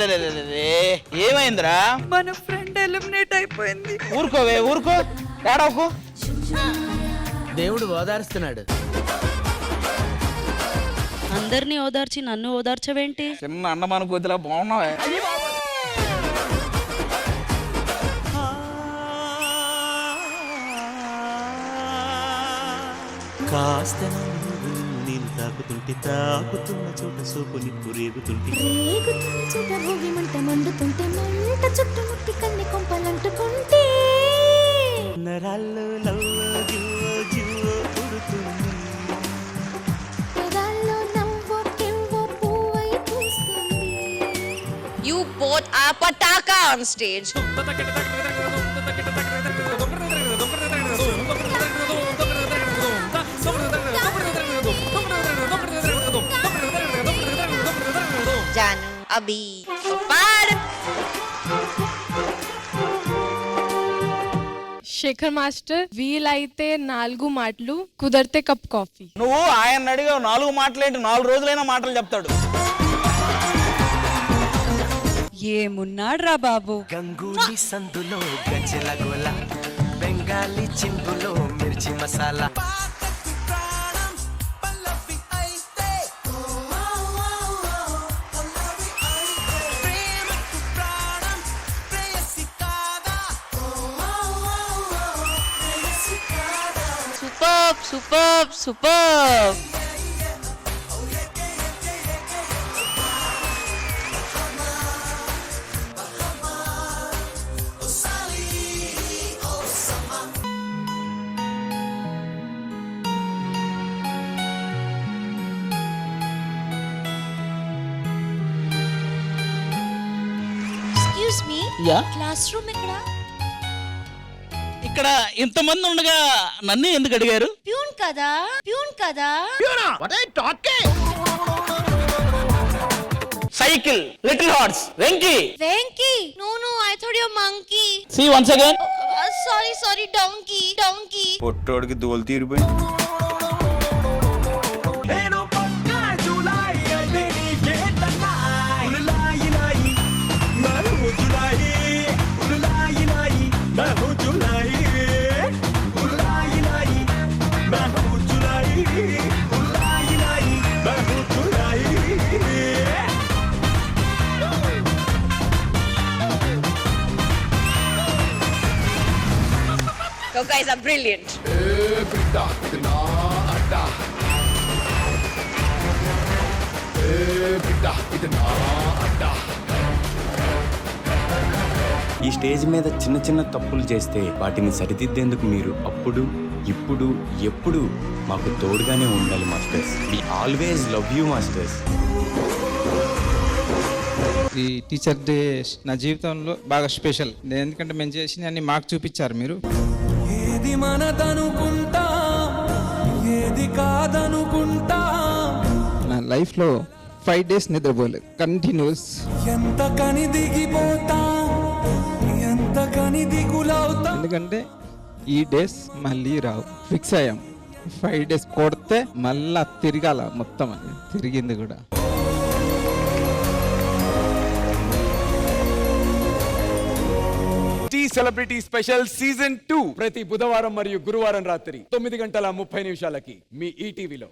అరే ఏమైందిరా? మన ఫ్రెండ్ ఎలిమినేట్ అయిపోయింది. ఊరుకోవే ఊరుకో, ఏడవకు. దేవుడు ఓదారుస్తున్నాడు. అందరినీ ఓదార్చి నన్ను ఓదార్చవేంటి? చిన్న అన్నమాన కొద్దిలా బాగున్నావే. కాస్త నేను తాకుతుంటే తాకుతున్న చోట సోపు నిప్పు రేగుతుంటే రేగుతున్న చోట భోగి మంట మండుతుంటే మంట చుట్టుముట్టి కన్ని కొంపలంటుకుంటే నరాల్లో లవ్వో జివ్వో జివ్వో పుడుతుంది పెదాల్లో నవ్వో కెవ్వో పువ్వై పూస్తుంది. You both are pataka on stage. Janu, Abhi, Par. Shekhar master, వీలైతే 4 మాటలు, కుదిరితే కప్ కాఫీ. నువ్వు ఆయన అడిగావు 4 మాటలేంటి, 4 రోజులైనా మాటలు చెప్తాడు. ఏమున్నాడు రా బాబు. గంగూలీ సందులో గజల గోల బెంగాలీ చిందులో మిర్చి masala Superb, superb, superb. Excuse me, yeah, class room ఎక్కడ? ఇక్కడ ఇంతమంది ఉండగా నన్ను ఎందుకు అడిగారు? ప్యూన్ కదా, ప్యూన్ కదా. Cycle, little horse, Venky. Venky, no no, I thought you monkey. See once again. Sorry sorry, donkey donkey. పొట్టోడికి దోలు తీరిపోయింది. You guys are brilliant. ఈ స్టేజ్ మీద చిన్న చిన్న తప్పులు చేస్తే వాటిని సరిదిద్దేందుకు మీరు అప్పుడు ఇప్పుడు ఎప్పుడు మాకు తోడుగానే ఉండాలి masters. We always love you masters. ఈ టీచర్ డే నా జీవితంలో బాగా స్పెషల్. ఎందుకంటే మేము చేసిన అన్ని మాకు చూపించారు మీరు. ఏది మనదనుకుంటా ఏది కాదనుకుంటా నా లైఫ్లో 5 days నిద్రపోలేదు, కంటిన్యూస్. ఎంత కని దిగిపోతా ఎంత కని దిగులవుతా. ఎందుకంటే ఈ డేస్ మళ్ళీ రావు. ఫిక్స్ అయ్యాం, 5 days కొడితే మళ్ళా తిరగాల మొత్తం. అని తిరిగింది కూడా. టీ సెలబ్రిటీ స్పెషల్ సీజన్ 2 ప్రతి బుధవారం మరియు గురువారం రాత్రి 9:30 మీ ఈటీవీలో.